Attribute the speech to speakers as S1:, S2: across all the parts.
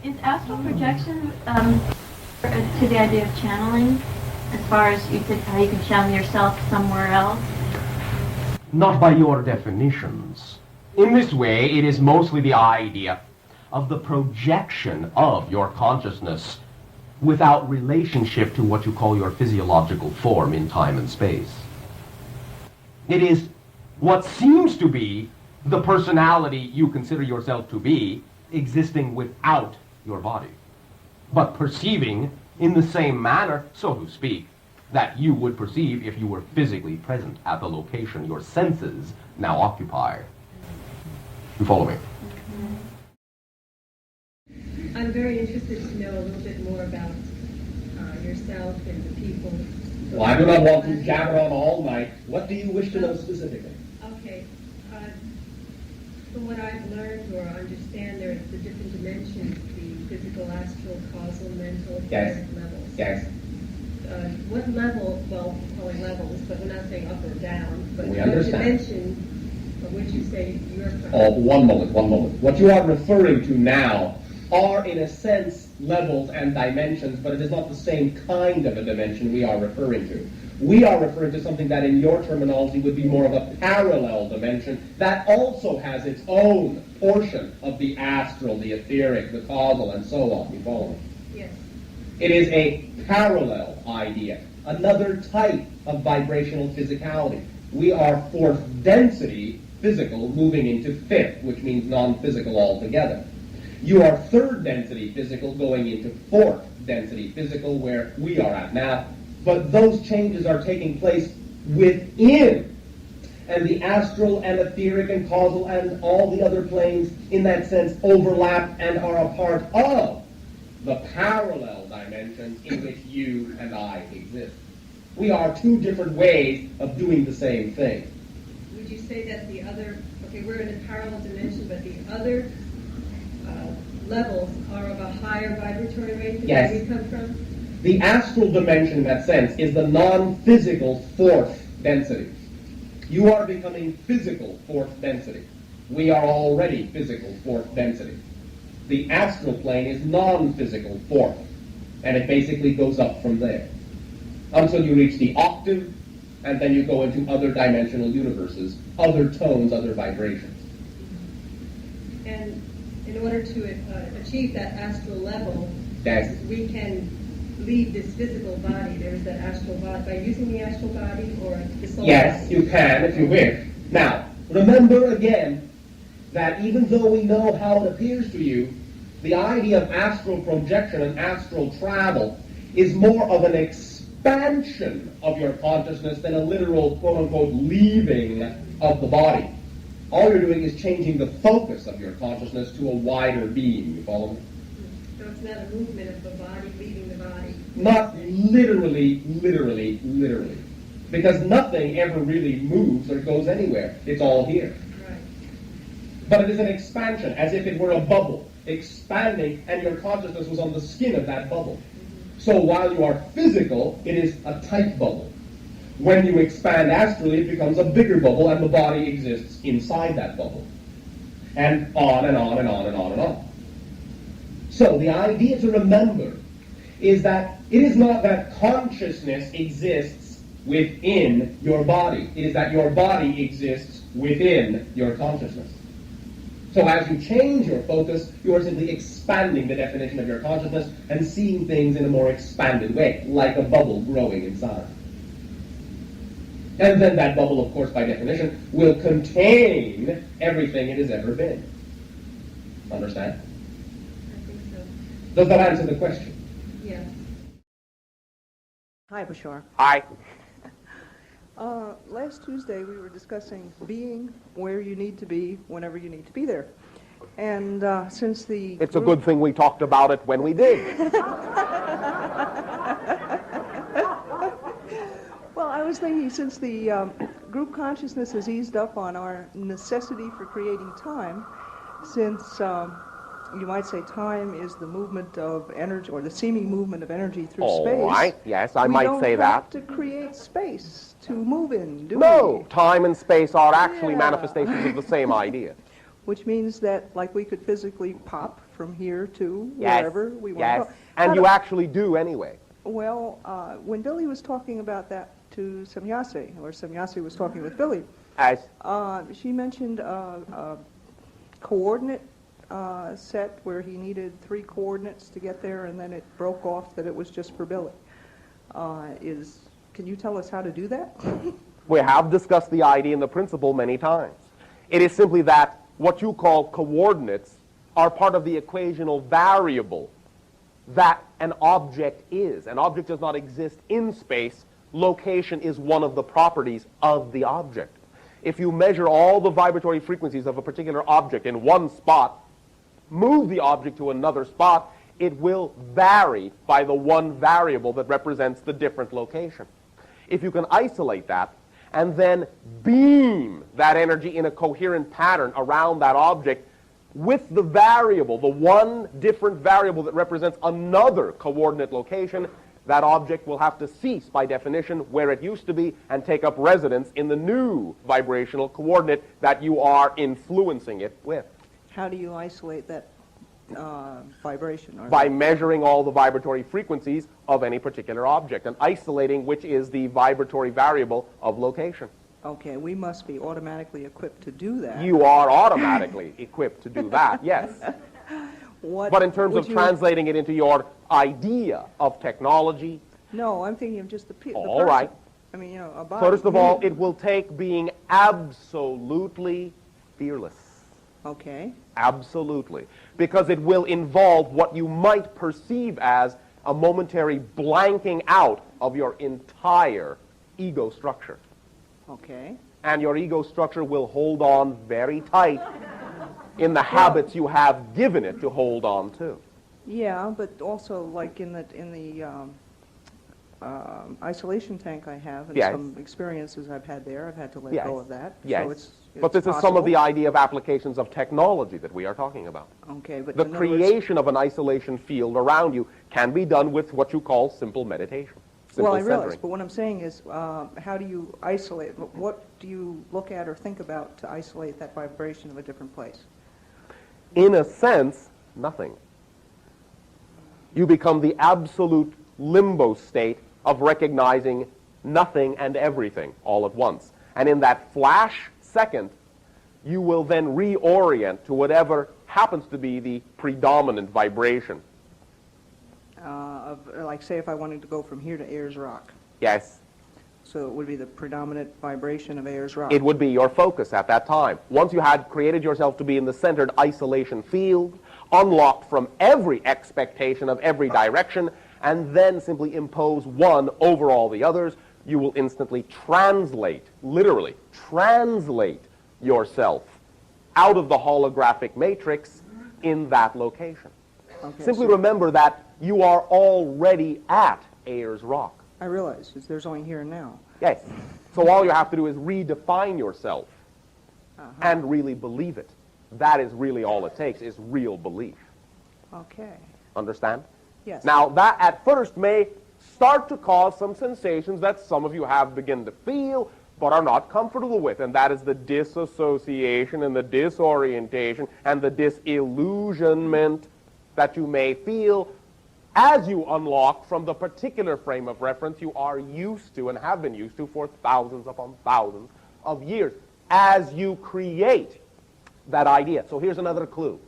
S1: Is astral projection to the idea of channeling, as far as you think how you can channel yourself somewhere else?
S2: Not by your definitions. In this way, it is mostly the idea of the projection of your consciousness without relationship to what you call your physiological form in time and space. It is what seems to be the personality you consider yourself to be existing without your body, but perceiving in the same manner, so to speak, that you would perceive if you were physically present at the location your senses now occupy. You follow me?
S3: I'm very interested to know a little bit more about yourself and the people.
S4: Well, I do not want to jabber on all night. What do you wish to know specifically?
S3: Okay. From what I've learned or understand, there are the different dimensions, the physical, astral, causal, mental, etheric levels.
S4: Yes.
S3: What level, well, we're calling levels, but we're not saying up or down, but
S4: We
S3: what
S4: understand.
S3: dimension of which you say you're from?
S4: Oh, one moment. What you are referring to now are, in a sense, levels and dimensions, but it is not the same kind of a dimension we are referring to. We are referring to something that, in your terminology, would be more of a parallel dimension that also has its own portion of the astral, the etheric, the causal, and so on. You follow me?
S3: Yes.
S4: It is a parallel idea, another type of vibrational physicality. We are fourth density physical moving into fifth, which means non-physical altogether. You are third density physical going into fourth density physical, where we are at now. But those changes are taking place within. And the astral and etheric and causal and all the other planes, in that sense, overlap and are a part of the parallel dimensions in which you and I exist. We are two different ways of doing the same thing.
S3: Would you say that the other, okay, we're in a parallel dimension, but the other levels are of a higher vibratory rate than
S4: Yes.
S3: where we come from?
S4: The astral dimension, in that sense, is the non-physical fourth density. You are becoming physical fourth density. We are already physical fourth density. The astral plane is non-physical fourth, and it basically goes up from there until you reach the octave, and then you go into other dimensional universes, other tones, other vibrations.
S3: And in order to achieve that astral level,
S4: Yes.
S3: we can leave this physical body. There's that astral body. By using the astral body or the soul
S4: Yes,
S3: body?
S4: you can if you wish. Now, remember again that even though we know how it appears to you, the idea of astral projection and astral travel is more of an expansion of your consciousness than a literal, quote-unquote, leaving of the body. All you're doing is changing the focus of your consciousness to a wider being. You follow me?
S3: So it's not a movement of the body leaving the body.
S4: Not literally. Because nothing ever really moves or goes anywhere. It's all here.
S3: Right.
S4: But it is an expansion, as if it were a bubble, expanding, and your consciousness was on the skin of that bubble. So while you are physical, it is a tight bubble. When you expand astrally, it becomes a bigger bubble, and the body exists inside that bubble. And on and on and on and on and on. So the idea to remember is that it is not that consciousness exists within your body. It is that your body exists within your consciousness. So as you change your focus, you are simply expanding the definition of your consciousness and seeing things in a more expanded way, like a bubble growing inside. And then that bubble, of course, by definition, will contain everything it has ever been. Understand?
S3: I think so.
S4: Does that answer the question?
S3: Yeah.
S5: Hi, Bashar.
S2: Hi.
S5: Last Tuesday we were discussing being where you need to be whenever you need to be there. And since the...
S2: It's a good thing we talked about it when we did.
S5: Well, I was thinking since the group consciousness has eased up on our necessity for creating time, since you might say time is the movement of energy, or the seeming movement of energy through space.
S2: All right, yes, I might say
S5: We don't have
S2: that.
S5: to create space to move in, do
S2: No,
S5: we?
S2: time and space are actually
S5: Yeah.
S2: manifestations of the same idea.
S5: Which means that, like, we could physically pop from here to
S2: Yes.
S5: wherever we want
S2: Yes.
S5: to go.
S2: And
S5: How
S2: you
S5: do-
S2: actually do anyway.
S5: Well, when Billy was talking about that to Samyase, or Samyase was talking with Billy,
S2: As
S5: she mentioned a coordinate set where he needed 3 coordinates to get there, and then it broke off that it was just for Billy. Can you tell us how to do that?
S2: we have discussed the idea and the principle many times. It is simply that what you call coordinates are part of the equational variable that an object is. An object does not exist in space. Location is one of the properties of the object. If you measure all the vibratory frequencies of a particular object in one spot, move the object to another spot, it will vary by the one variable that represents the different location. If you can isolate that and then beam that energy in a coherent pattern around that object with the variable, the one different variable that represents another coordinate location, that object will have to cease by definition where it used to be and take up residence in the new vibrational coordinate that you are influencing it with.
S5: How do you isolate that vibration? Or
S2: By measuring all the vibratory frequencies of any particular object and isolating which is the vibratory variable of location.
S5: Okay, we must be automatically equipped to do that.
S2: You are automatically equipped to do that, yes.
S5: What
S2: But in terms
S5: would
S2: of
S5: you-
S2: translating it into your idea of technology,
S5: No, I'm thinking of just the
S2: all
S5: person.
S2: right.
S5: I mean, a body.
S2: First of all, it will take being absolutely fearless.
S5: Okay.
S2: Absolutely. Because it will involve what you might perceive as a momentary blanking out of your entire ego structure.
S5: Okay.
S2: And your ego structure will hold on very tight in the habits you have given it to hold on to.
S5: Yeah, but also like in the isolation tank I have, and
S2: Yes.
S5: some experiences I've had there, I've had to let
S2: Yes.
S5: go of that.
S2: Yes.
S5: So it's
S2: But this is some
S5: possible.
S2: of the idea of applications of technology that we are talking about.
S5: Okay, but
S2: The
S5: in other words-
S2: creation of an isolation field around you can be done with what you call simple meditation. Simple
S5: Well, I realize,
S2: centering.
S5: but what I'm saying is, how do you isolate? What do you look at or think about to isolate that vibration of a different place?
S2: In a sense, nothing. You become the absolute limbo state of recognizing nothing and everything all at once. And in that flash second, you will then reorient to whatever happens to be the predominant vibration.
S5: Like, say, if I wanted to go from here to Ayers Rock,
S2: Yes,
S5: so it would be the predominant vibration of Ayers Rock.
S2: it would be your focus at that time. Once you had created yourself to be in the centered isolation field, unlocked from every expectation of every direction, and then simply impose one over all the others, you will instantly translate, literally translate yourself out of the holographic matrix in that location.
S5: Okay,
S2: Simply
S5: so
S2: remember that you are already at Ayers Rock.
S5: I realize there's only here and now.
S2: Yes. So all you have to do is redefine yourself and really believe it. That is really all it takes, is real belief.
S5: Okay.
S2: Understand?
S5: Yes.
S2: Now, that at first may start to cause some sensations that some of you have begun to feel but are not comfortable with, and that is the disassociation and the disorientation and the disillusionment that you may feel as you unlock from the particular frame of reference you are used to and have been used to for thousands upon thousands of years, as you create that idea. So here's another clue.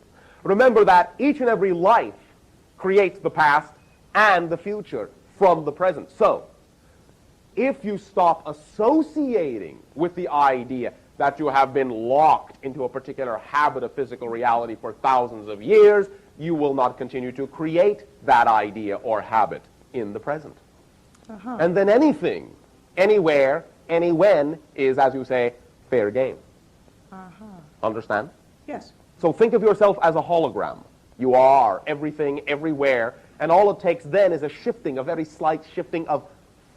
S2: Remember that each and every life creates the past and the future from the present. So, if you stop associating with the idea that you have been locked into a particular habit of physical reality for thousands of years, you will not continue to create that idea or habit in the present. And then anything, anywhere, anywhen is, as you say, fair game. Understand?
S5: Yes.
S2: So think of yourself as a hologram. You are everything, everywhere, and all it takes then is a shifting, a very slight shifting of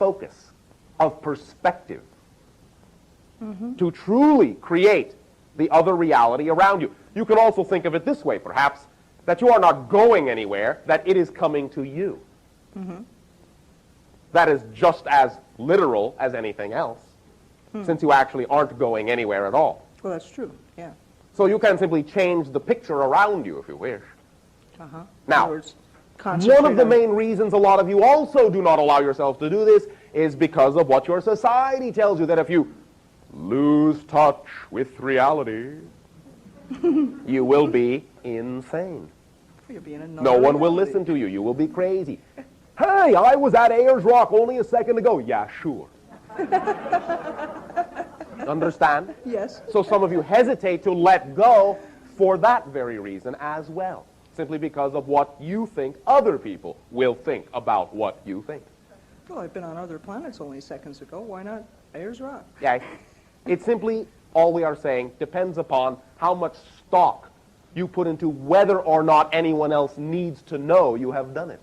S2: focus, of perspective, to truly create the other reality around you. You can also think of it this way, perhaps, that you are not going anywhere, that it is coming to you. That is just as literal as anything else, since you actually aren't going anywhere at all.
S5: Well, that's true. Yeah.
S2: So you can simply change the picture around you if you wish.
S5: Uh-huh. In
S2: Now,
S5: other words,
S2: one of
S5: concentrate
S2: the
S5: on-
S2: main reasons a lot of you also do not allow yourself to do this is because of what your society tells you, that if you lose touch with reality, you will be insane.
S5: You're being a
S2: No one will
S5: non-reality.
S2: listen to you. You will be crazy. Hey, I was at Ayers Rock only a second ago. Yeah, sure. Understand?
S5: Yes.
S2: So some of you hesitate to let go for that very reason as well, simply because of what you think other people will think about what you think.
S5: Well, I've been on other planets only seconds ago. Why not Ayers Rock?
S2: Okay? It's simply, all we are saying, depends upon how much stock you put into whether or not anyone else needs to know you have done it,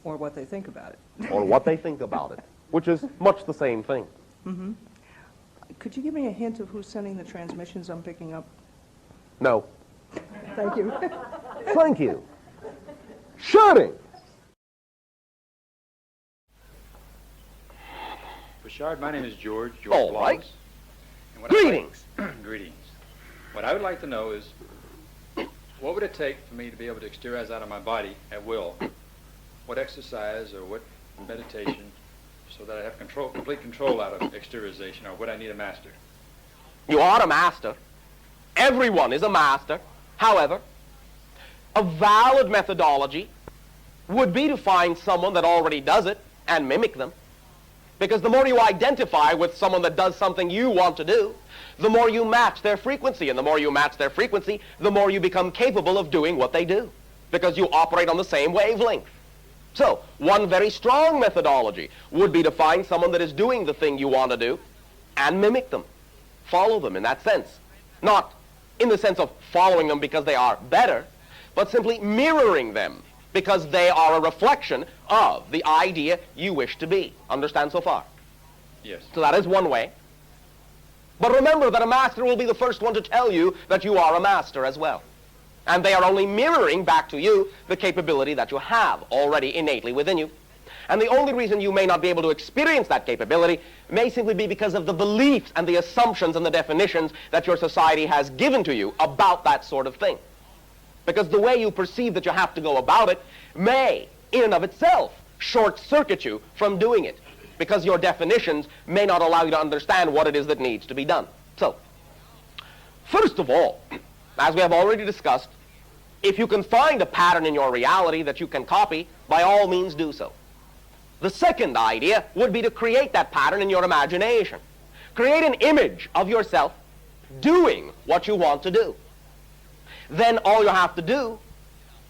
S5: Or what they think about it.
S2: or what they think about it, which is much the same thing.
S5: Could you give me a hint of who's sending the transmissions I'm picking up?
S2: No.
S5: Thank you.
S2: Thank you. Shooting!
S6: Bashar, my name is George
S2: All
S6: Wallace.
S2: right.
S6: And what I'd like-
S2: Greetings.
S6: Greetings. What I would like to know is, what would it take for me to be able to exteriorize out of my body at will? What exercise or what meditation, so that I have complete control out of exteriorization, or would I need a master?
S2: You are a master. Everyone is a master. However, a valid methodology would be to find someone that already does it and mimic them. Because the more you identify with someone that does something you want to do, the more you match their frequency. And the more you match their frequency, the more you become capable of doing what they do. Because you operate on the same wavelength. So, one very strong methodology would be to find someone that is doing the thing you want to do and mimic them. Follow them in that sense. Not in the sense of following them because they are better, but simply mirroring them because they are a reflection of the idea you wish to be. Understand so far?
S6: Yes.
S2: So that is one way. But remember that a master will be the first one to tell you that you are a master as well. And they are only mirroring back to you the capability that you have already innately within you. And the only reason you may not be able to experience that capability may simply be because of the beliefs and the assumptions and the definitions that your society has given to you about that sort of thing. Because the way you perceive that you have to go about it may, in and of itself, short-circuit you from doing it. Because your definitions may not allow you to understand what it is that needs to be done. So, first of all, as we have already discussed, if you can find a pattern in your reality that you can copy, by all means do so. The second idea would be to create that pattern in your imagination. Create an image of yourself doing what you want to do. Then all you have to do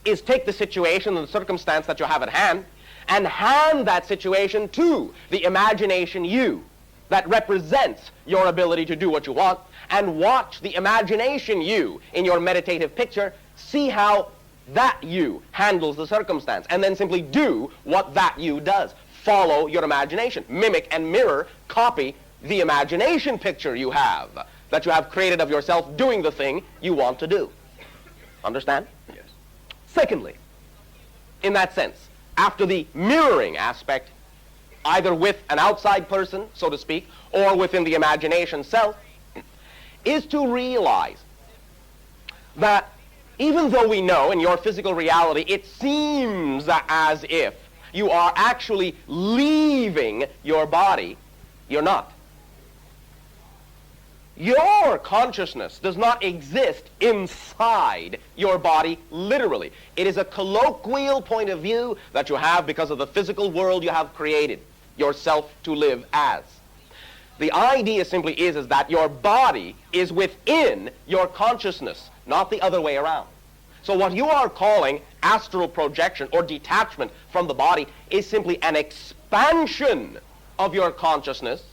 S2: is take the situation and the circumstance that you have at hand and hand that situation to the imagination you that represents your ability to do what you want, and watch the imagination you in your meditative picture see how that you handles the circumstance, and then simply do what that you does. Follow your imagination. Mimic and mirror, copy the imagination picture you have, that you have created of yourself doing the thing you want to do. Understand?
S6: Yes.
S2: Secondly, in that sense, after the mirroring aspect, either with an outside person, so to speak, or within the imagination self, is to realize that even though we know in your physical reality it seems as if you are actually leaving your body, you're not. Your consciousness does not exist inside your body literally. It is a colloquial point of view that you have because of the physical world you have created yourself to live as. The idea simply is that your body is within your consciousness, not the other way around. So what you are calling astral projection or detachment from the body is simply an expansion of your consciousness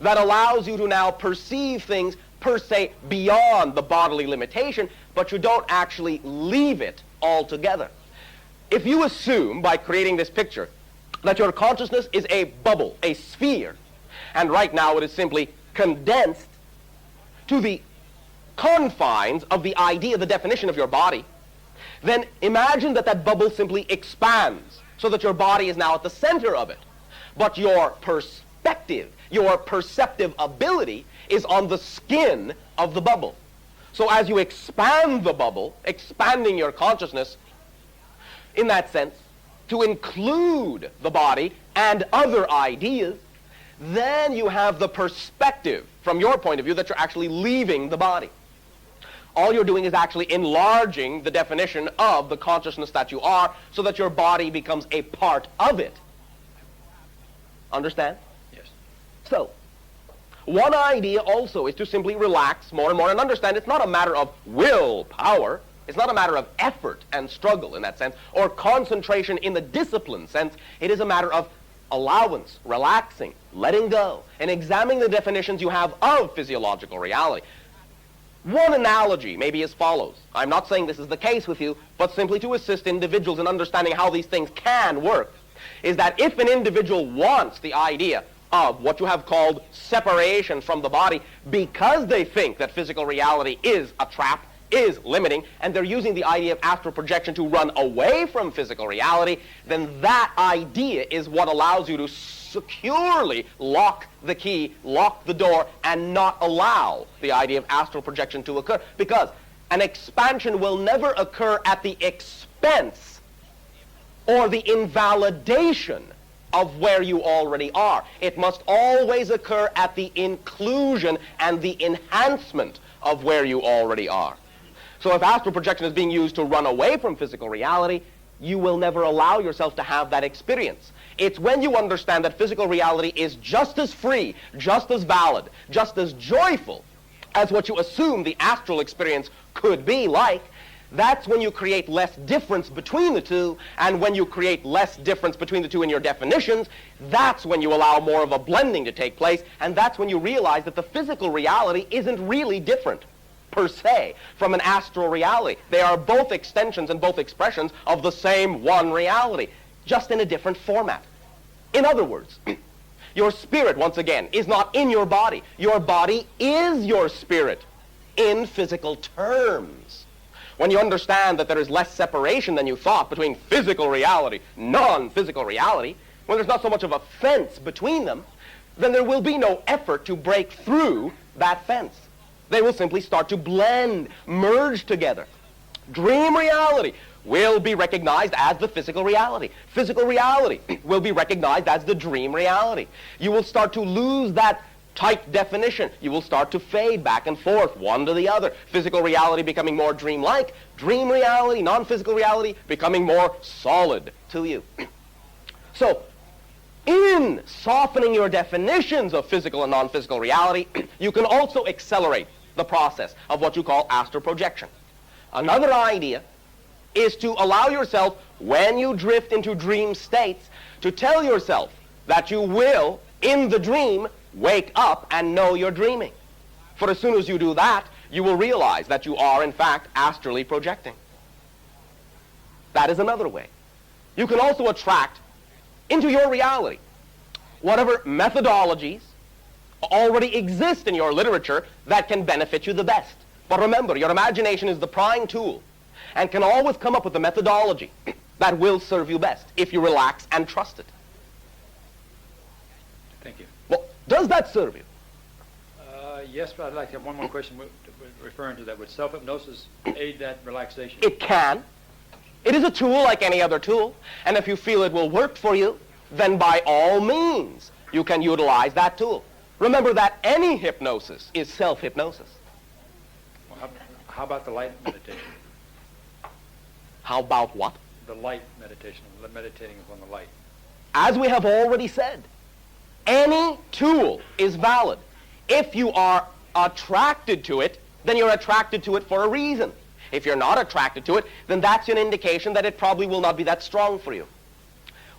S2: that allows you to now perceive things per se beyond the bodily limitation, but you don't actually leave it altogether. If you assume by creating this picture that your consciousness is a bubble, a sphere, and right now it is simply condensed to the confines of the idea, the definition of your body, then imagine that that bubble simply expands so that your body is now at the center of it. But your perspective, your perceptive ability is on the skin of the bubble. So as you expand the bubble, expanding your consciousness in that sense, to include the body and other ideas, then you have the perspective, from your point of view, that you're actually leaving the body. All you're doing is actually enlarging the definition of the consciousness that you are, so that your body becomes a part of it. Understand?
S6: Yes.
S2: So, one idea also is to simply relax more and more and understand it's not a matter of willpower, it's not a matter of effort and struggle in that sense, or concentration in the discipline sense. It is a matter of allowance, relaxing, letting go, and examining the definitions you have of physiological reality. One analogy may be as follows. I'm not saying this is the case with you, but simply to assist individuals in understanding how these things can work, is that if an individual wants the idea of what you have called separation from the body because they think that physical reality is a trap, is limiting, and they're using the idea of astral projection to run away from physical reality, then that idea is what allows you to securely lock the key, lock the door, and not allow the idea of astral projection to occur. Because an expansion will never occur at the expense or the invalidation of where you already are. It must always occur at the inclusion and the enhancement of where you already are. So if astral projection is being used to run away from physical reality, you will never allow yourself to have that experience. It's when you understand that physical reality is just as free, just as valid, just as joyful as what you assume the astral experience could be like, that's when you create less difference between the two, and when you create less difference between the two in your definitions, that's when you allow more of a blending to take place, and that's when you realize that the physical reality isn't really different per se from an astral reality. They are both extensions and both expressions of the same one reality, just in a different format. In other words, your spirit, once again, is not in your body. Your body is your spirit in physical terms. When you understand that there is less separation than you thought between physical reality, non-physical reality, when there's not so much of a fence between them, then there will be no effort to break through that fence. They will simply start to blend, merge together. Dream reality will be recognized as the physical reality. Physical reality will be recognized as the dream reality. You will start to lose that tight definition. You will start to fade back and forth, one to the other. Physical reality becoming more dreamlike. Dream reality, non-physical reality, becoming more solid to you. So, in softening your definitions of physical and non-physical reality, you can also accelerate the process of what you call astral projection. Another idea is to allow yourself, when you drift into dream states, to tell yourself that you will, in the dream, wake up and know you're dreaming. For as soon as you do that, you will realize that you are, in fact, astrally projecting. That is another way. You can also attract into your reality whatever methodologies already exist in your literature that can benefit you the best. But remember, your imagination is the prime tool and can always come up with the methodology that will serve you best if you relax and trust it.
S6: Thank you.
S2: Well, does that serve you?
S6: Yes, but I'd like to have one more question referring to that. Would self-hypnosis aid that relaxation?
S2: It can. It is a tool like any other tool, and if you feel it will work for you, then by all means you can utilize that tool. Remember that any hypnosis is self-hypnosis.
S6: Well, how about the light meditation?
S2: How about what?
S6: The light meditation, meditating upon the light.
S2: As we have already said, any tool is valid. If you are attracted to it, then you're attracted to it for a reason. If you're not attracted to it, then that's an indication that it probably will not be that strong for you.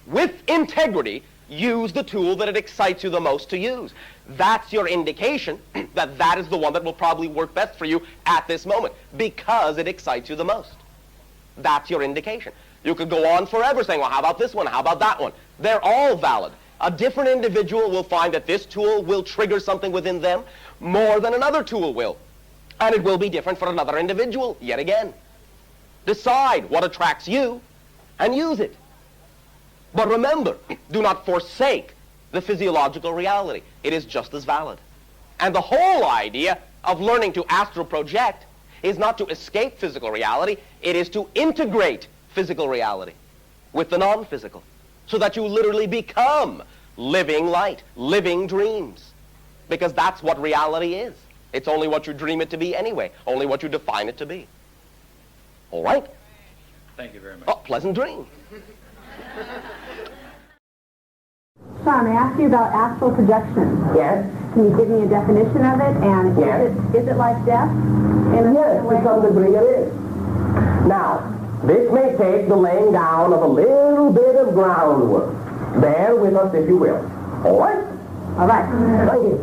S2: With integrity, use the tool that it excites you the most to use. That's your indication that that is the one that will probably work best for you at this moment, because it excites you the most. That's your indication. You could go on forever saying, well, how about this one? How about that one? They're all valid. A different individual will find that this tool will trigger something within them more than another tool will. And it will be different for another individual, yet again. Decide what attracts you and use it. But remember, do not forsake the physiological reality. It is just as valid. And the whole idea of learning to astral project is not to escape physical reality, it is to integrate physical reality with the non-physical, so that you literally become living light, living dreams. Because that's what reality is. It's only what you dream it to be anyway, only what you define it to be. All right?
S6: Thank you very much.
S2: Oh, pleasant dream.
S7: Sean, I asked you about astral projection.
S8: Yes?
S7: Can you give me a definition of it? And
S8: Yes.
S7: is it like death? In
S8: Yes, to some degree it is. Now, this may take the laying down of a little bit of groundwork. Bear with us if you will. All right?
S7: All right.
S8: Thank you.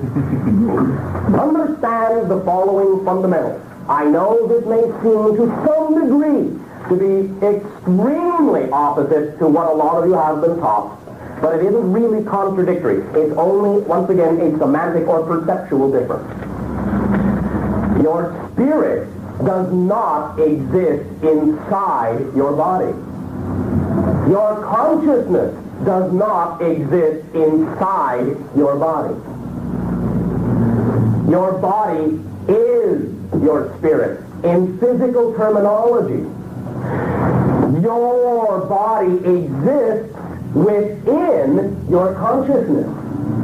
S8: Understand the following fundamentals. I know this may seem to some degree to be extremely opposite to what a lot of you have been taught, but it isn't really contradictory. It's only, once again, a semantic or perceptual difference. Your spirit does not exist inside your body. Your consciousness does not exist inside your body. Your body is your spirit in physical terminology. Your body exists within your consciousness,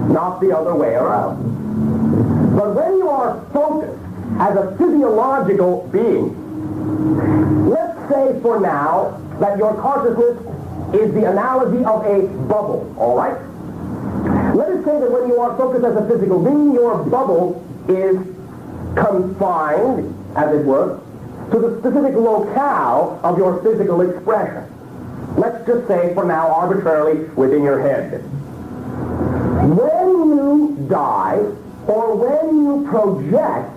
S8: not the other way around. But when you are focused as a physiological being, let's say for now that your consciousness is the analogy of a bubble, all right? Let us say that when you are focused as a physical being, your bubble is confined, as it were, to the specific locale of your physical expression. Let's just say for now arbitrarily within your head. When you die, or when you project,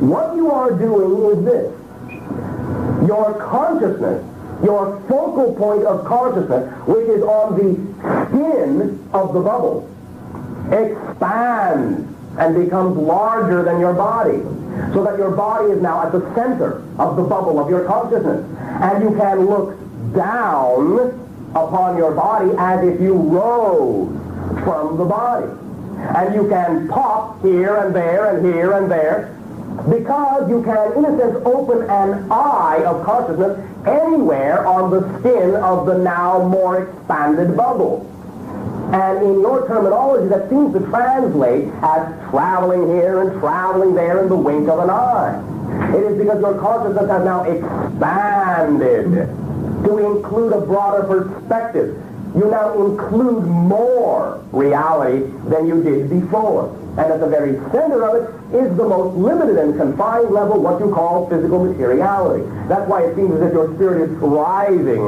S8: what you are doing is this. Your consciousness, your focal point of consciousness, which is on the skin of the bubble, expands and becomes larger than your body, so that your body is now at the center of the bubble of your consciousness. And you can look down upon your body as if you rose from the body. And you can pop here and there and here and there, because you can, in a sense, open an eye of consciousness anywhere on the skin of the now more expanded bubble. And in your terminology, that seems to translate as traveling here and traveling there in the wink of an eye. It is because your consciousness has now expanded to include a broader perspective. You now include more reality than you did before. And at the very center of it is the most limited and confined level, what you call physical materiality. That's why it seems as if your spirit is rising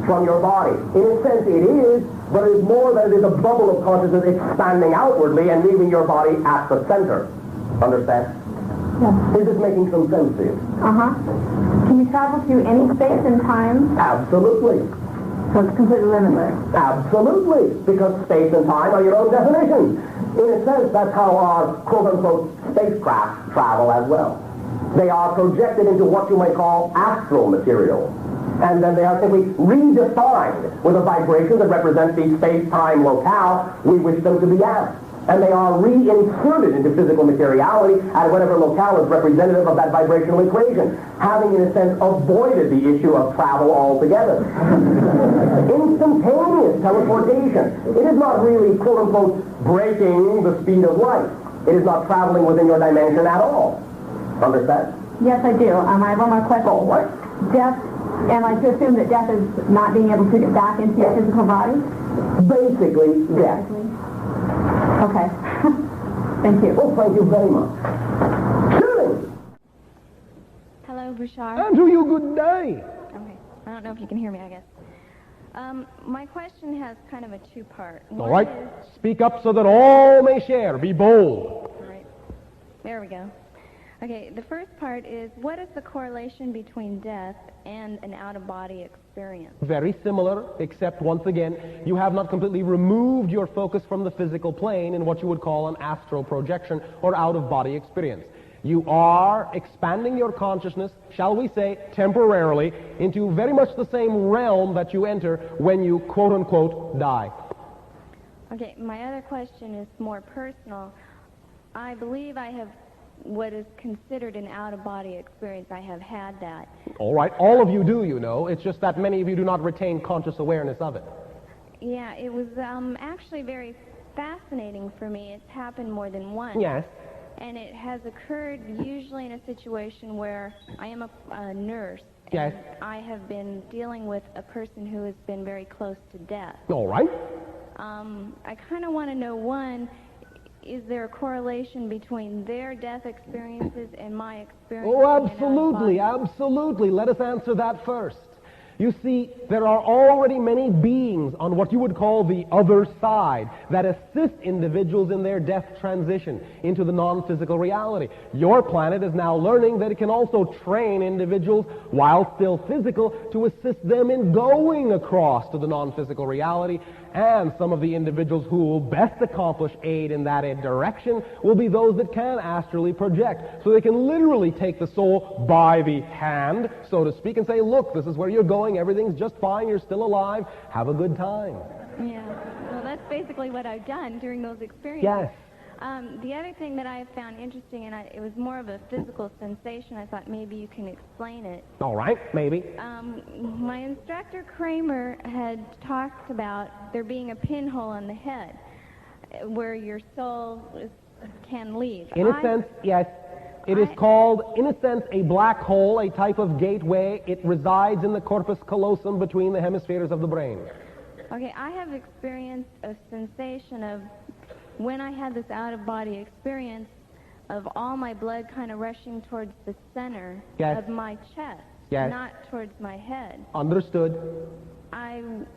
S8: from your body. In a sense it is, but it is more than it is a bubble of consciousness expanding outwardly and leaving your body at the center. Understand?
S7: Yeah.
S8: Is this making some sense to you?
S7: Uh-huh. Can you travel through any space and time?
S8: Absolutely.
S7: So it's completely limitless?
S8: Absolutely, because space and time are your own definitions. In a sense, that's how our quote-unquote spacecraft travel as well. They are projected into what you might call astral material. And then they are simply redefined with a vibration that represents the space-time locale we wish them to be at. And they are reinserted into physical materiality at whatever locale is representative of that vibrational equation, having in a sense avoided the issue of travel altogether. Instantaneous teleportation. It is not really, quote-unquote, breaking the speed of light. It is not traveling within your dimension at all. Understand?
S7: Yes, I do. I have one more question.
S8: Oh, what?
S7: Death, am I to assume that death is not being able to get back into your physical body?
S8: Basically, yes.
S7: Okay. Thank you.
S8: Oh, thank you very much. Shooting!
S9: Hello, Bashar.
S2: And to you, good day.
S9: Okay. I don't know if you can hear me, I guess. My question has kind of a two-part.
S2: All right. Speak up so that all may share. Be bold.
S9: All right. There we go. Okay, the first part is, what is the correlation between death and an out-of-body experience?
S2: Very similar, except once again, you have not completely removed your focus from the physical plane in what you would call an astral projection or out-of-body experience. You are expanding your consciousness, shall we say, temporarily, into very much the same realm that you enter when you, quote-unquote, die.
S9: Okay, my other question is more personal. I believe I have what is considered an out-of-body experience. I have had that.
S2: All right, all of you do, you know. It's just that many of you do not retain conscious awareness of it.
S9: Yeah, it was actually very fascinating for me. It's happened more than once.
S2: Yes.
S9: And it has occurred usually in a situation where I am a nurse.
S2: Yes.
S9: And I have been dealing with a person who has been very close to death.
S2: All right.
S9: I kind of want to know, one, is there a correlation between their death experiences and my experience?
S2: Oh, absolutely, absolutely. Let us answer that first. You see, there are already many beings on what you would call the other side that assist individuals in their death transition into the non-physical reality. Your planet is now learning that it can also train individuals, while still physical, to assist them in going across to the non-physical reality. And some of the individuals who will best accomplish aid in that direction will be those that can astrally project. So they can literally take the soul by the hand, so to speak, and say, look, this is where you're going, everything's just fine, you're still alive, have a good time.
S9: Yeah, well, that's basically what I've done during those experiences.
S2: Yes.
S9: The other thing that I have found interesting, and it was more of a physical sensation, I thought maybe you can explain it.
S2: All right, maybe.
S9: My instructor Kramer had talked about there being a pinhole on the head where your soul can leave.
S2: In a sense, yes. It is called, in a sense, a black hole, a type of gateway. It resides in the corpus callosum between the hemispheres of the brain.
S9: Okay, I have experienced a sensation of, when I had this out-of-body experience, of all my blood kind of rushing towards the center of my chest, not towards my head.
S2: Understood.
S9: The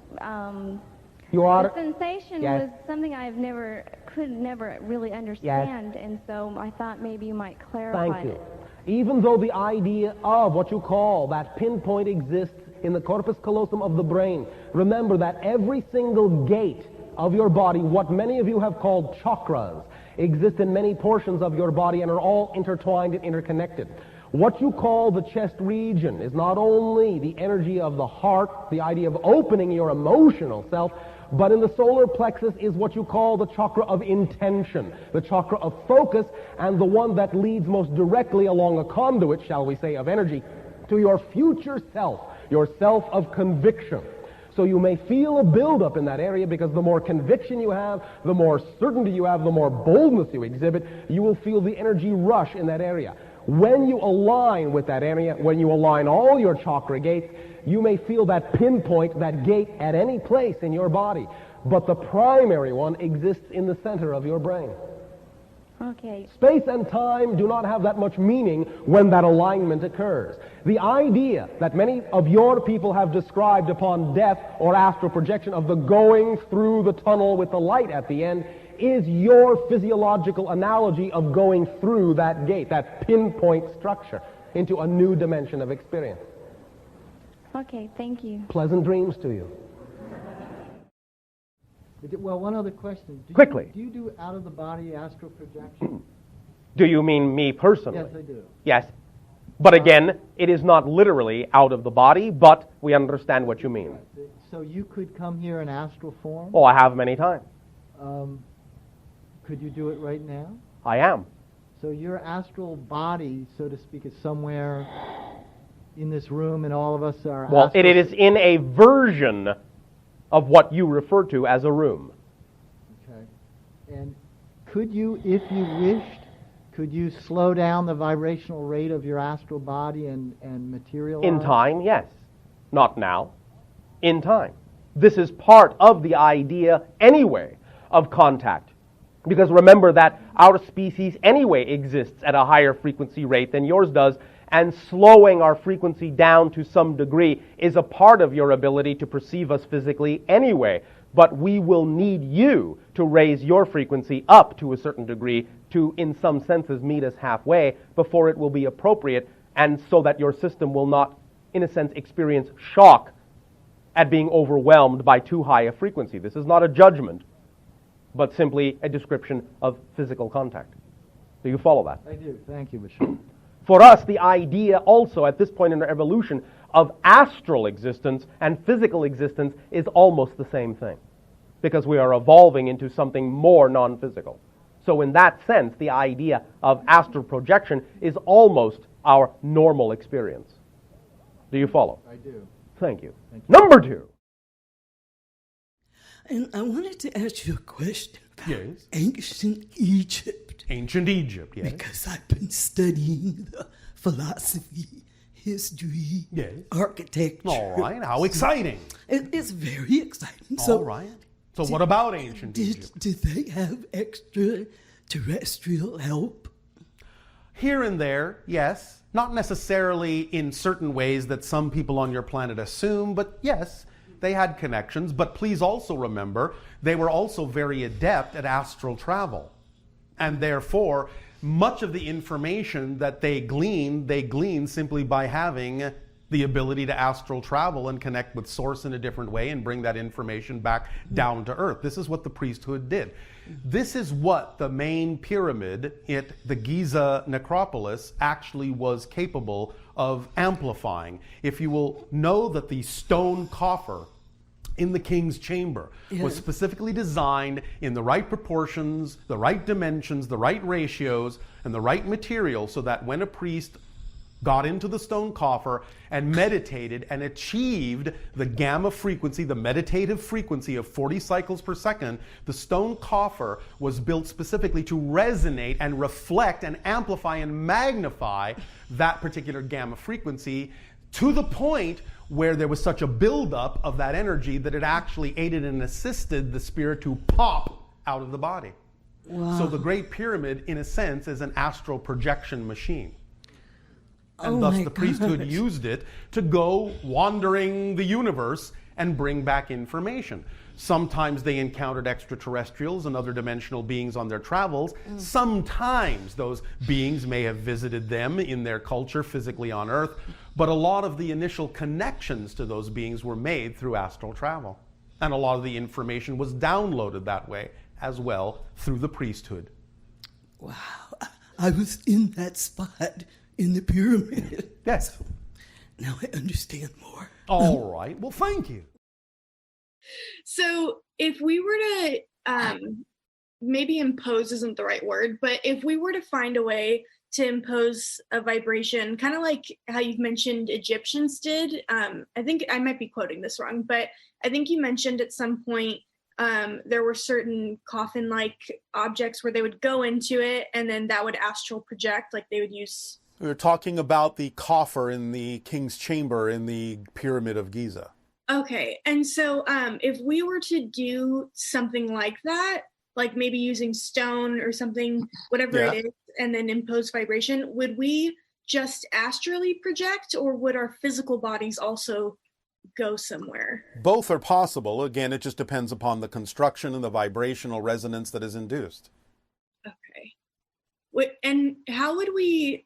S9: sensation was something could never really understand, and so I thought maybe you might clarify
S2: Thank you.
S9: it.
S2: Even though the idea of what you call that pinpoint exists in the corpus callosum of the brain, remember that every single gate of your body, what many of you have called chakras, exist in many portions of your body and are all intertwined and interconnected. What you call the chest region is not only the energy of the heart, the idea of opening your emotional self, but in the solar plexus is what you call the chakra of intention, the chakra of focus, and the one that leads most directly along a conduit, shall we say, of energy to your future self, your self of conviction. So you may feel a buildup in that area because the more conviction you have, the more certainty you have, the more boldness you exhibit, you will feel the energy rush in that area. When you align with that area, when you align all your chakra gates, you may feel that pinpoint, that gate at any place in your body. But the primary one exists in the center of your brain.
S9: Okay.
S2: Space and time do not have that much meaning when that alignment occurs. The idea that many of your people have described upon death or astral projection of the going through the tunnel with the light at the end is your physiological analogy of going through that gate, that pinpoint structure, into a new dimension of experience.
S9: Okay, thank you.
S2: Pleasant dreams to you.
S10: Well, one other question.
S2: Quickly.
S10: Do you do out-of-the-body astral projection?
S2: Do you mean me personally?
S10: Yes, I do.
S2: Yes. But again, it is not literally out of the body, but we understand what you mean.
S10: So you could come here in astral form?
S2: Oh, I have many times.
S10: Could you do it right now?
S2: I am.
S10: So your astral body, so to speak, is somewhere in this room, and all of us are...
S2: Well, it is in a version of what you refer to as a room.
S10: Okay. And could you, if you wished, could you slow down the vibrational rate of your astral body and materialize?
S2: In time, yes. Not now. In time. This is part of the idea, anyway, of contact. Because remember that our species anyway exists at a higher frequency rate than yours does, and slowing our frequency down to some degree is a part of your ability to perceive us physically anyway. But we will need you to raise your frequency up to a certain degree to, in some senses, meet us halfway before it will be appropriate, and so that your system will not, in a sense, experience shock at being overwhelmed by too high a frequency. This is not a judgment, but simply a description of physical contact. Do you follow that?
S10: I do. Thank you, Bashar.
S2: For us, the idea also at this point in our evolution of astral existence and physical existence is almost the same thing, because we are evolving into something more non-physical. So in that sense, the idea of astral projection is almost our normal experience. Do you follow?
S10: I do.
S2: Thank you. Number 2.
S11: And I wanted to ask you a question about
S12: Yes.
S11: ancient Egypt.
S12: Ancient Egypt, yes.
S11: Because I've been studying the philosophy, history,
S12: Yes.
S11: architecture.
S12: All right, how exciting.
S11: It's very exciting.
S12: All right. So what about ancient Egypt?
S11: Did they have extraterrestrial help?
S12: Here and there, yes. Not necessarily in certain ways that some people on your planet assume, but yes, they had connections. But please also remember, they were also very adept at astral travel. And therefore, much of the information that they gleaned simply by having the ability to astral travel and connect with Source in a different way and bring that information back down to Earth. This is what the priesthood did. This is what the main pyramid at the Giza necropolis actually was capable of amplifying. If you will know that the stone coffer in the king's chamber was specifically designed in the right proportions, the right dimensions, the right ratios, and the right material, so that when a priest got into the stone coffer and meditated and achieved the gamma frequency, the meditative frequency of 40 cycles per second, the stone coffer was built specifically to resonate and reflect and amplify and magnify that particular gamma frequency, to the point where there was such a buildup of that energy that it actually aided and assisted the spirit to pop out of the body.
S11: Wow.
S12: So the Great Pyramid, in a sense, is an astral projection machine. And
S11: Oh
S12: thus
S11: my
S12: the priesthood
S11: gosh.
S12: used it to go wandering the universe and bring back information. Sometimes they encountered extraterrestrials and other dimensional beings on their travels. Sometimes those beings may have visited them in their culture physically on Earth, but a lot of the initial connections to those beings were made through astral travel. And a lot of the information was downloaded that way as well through the priesthood.
S11: Wow. I was in that spot in the pyramid.
S12: Yes.
S11: Now I understand more.
S12: All right. Well, thank you.
S13: So if we were to, maybe impose isn't the right word, but if we were to find a way to impose a vibration, kind of like how you've mentioned Egyptians did, I think I might be quoting this wrong, but I think you mentioned at some point there were certain coffin-like objects where they would go into it and then that would astral project, like they would use...
S12: We were talking about the coffer in the king's chamber in the Pyramid of Giza.
S13: Okay, and so if we were to do something like that, like maybe using stone or something, whatever it is, and then impose vibration, would we just astrally project, or would our physical bodies also go somewhere?
S12: Both are possible. Again, it just depends upon the construction and the vibrational resonance that is induced.
S13: Okay. And how would we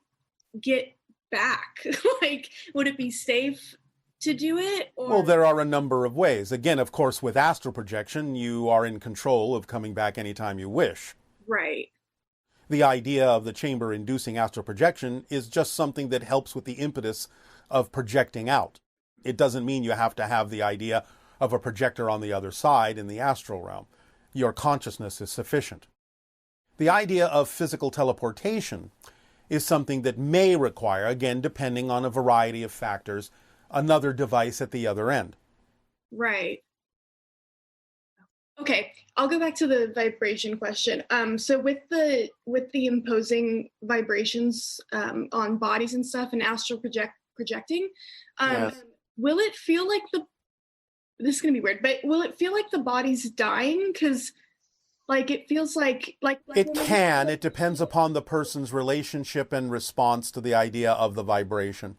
S13: get back? Like, would it be safe to do it? Or?
S12: Well, there are a number of ways. Again, of course, with astral projection, you are in control of coming back anytime you wish.
S13: Right.
S12: The idea of the chamber inducing astral projection is just something that helps with the impetus of projecting out. It doesn't mean you have to have the idea of a projector on the other side in the astral realm. Your consciousness is sufficient. The idea of physical teleportation is something that may require, again, depending on a variety of factors, another device at the other end.
S13: Right. Okay, I'll go back to the vibration question. So with the imposing vibrations on bodies and stuff and astral projecting, will it feel like this is gonna be weird, but will it feel like the body's dying? Because like it feels like
S12: it can. It depends upon the person's relationship and response to the idea of the vibration.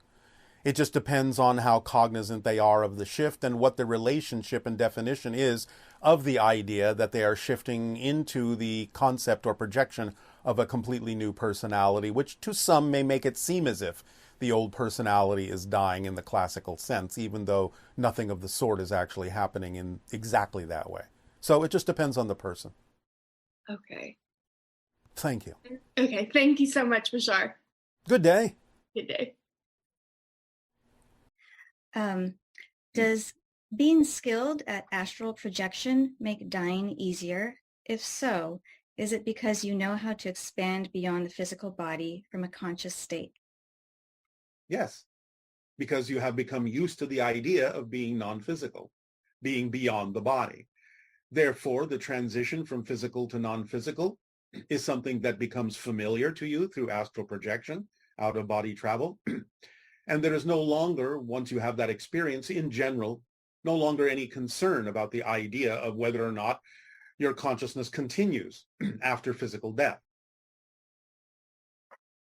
S12: It just depends on how cognizant they are of the shift and what the relationship and definition is of the idea that they are shifting into the concept or projection of a completely new personality, which to some may make it seem as if the old personality is dying in the classical sense, even though nothing of the sort is actually happening in exactly that way. So it just depends on the person.
S13: Okay.
S12: Thank you.
S13: Okay, thank you so much, Bashar.
S12: Good day.
S13: Good day.
S14: Does being skilled at astral projection make dying easier? If so, Is it because you know how to expand beyond the physical body from a conscious state?
S12: Yes, because you have become used to the idea of being non-physical, being beyond the body. Therefore, the transition from physical to non-physical is something that becomes familiar to you through astral projection, out-of-body travel. And there is no longer, once you have that experience in general, no longer any concern about the idea of whether or not your consciousness continues after physical death.